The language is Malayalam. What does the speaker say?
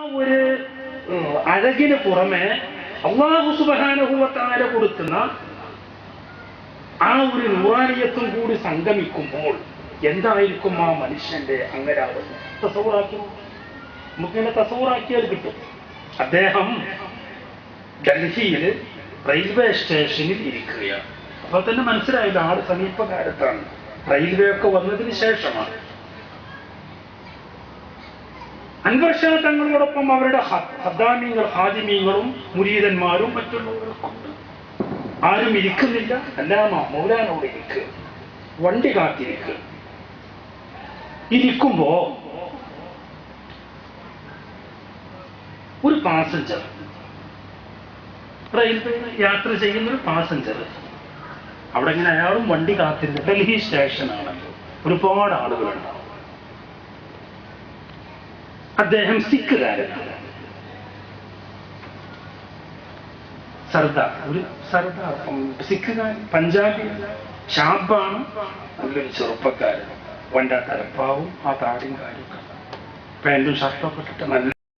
ഒരു അഴകിന് പുറമെ അല്ലാഹു സുബ്ഹാനഹു വ തആല കൊടുക്കുന്ന ആ ഒരു നൂറാനിയത്തും കൂടി സംഗമിക്കുമ്പോൾ എന്തായിരിക്കും ആ മനുഷ്യന്റെ അങ്ങരാവസ്ഥ? തസവ്വുറാക്കി നമുക്കിങ്ങനെ തസവ്വുറാക്കിയാൽ കിട്ടും. അദ്ദേഹം ഡൽഹിയിൽ റെയിൽവേ സ്റ്റേഷനിൽ ഇരിക്കുകയാണ്. അപ്പോൾ തന്നെ മനസ്സിലായില്ല ആള് സമീപകാലത്താണ്, റെയിൽവേ ഒക്കെ വന്നതിന് ശേഷമാണ്. അൻവർ ഷാ തങ്ങളോടൊപ്പം അവരുടെ ഖദ്ദാമീങ്ങൾ, ഹാദിമീങ്ങളും മുരീദന്മാരും മറ്റുള്ളവരൊക്കെ ഉണ്ട്. ആരും ഇരിക്കുന്നില്ല. അല്ലാമ മൗലാനോട് ഇരിക്കുക, വണ്ടി കാത്തിരിക്കുക. ഇരിക്കുമ്പോ ഒരു പാസഞ്ചർ, റെയിൽവേ യാത്ര ചെയ്യുന്നൊരു പാസഞ്ചർ അവിടെ ഇങ്ങനെ അയാളും വണ്ടി കാത്തിരുന്നു. ഡൽഹി സ്റ്റേഷനാണല്ലോ, ഒരുപാട് ആളുകളുണ്ടാവും. അദ്ദേഹം സിഖുകാരനാണ്. സർദാർ, ഒരു സർദാർ, സിഖുകാരൻ, പഞ്ചാബി, ഷാബാണ്, നല്ലൊരു ചെറുപ്പക്കാരൻ, വണ്ട തലപ്പാവും ആ താടിയും കാര്യമൊക്കെ, പാൻറ്റും ഷർട്ടൊക്കെ ഇട്ടിട്ട് നല്ല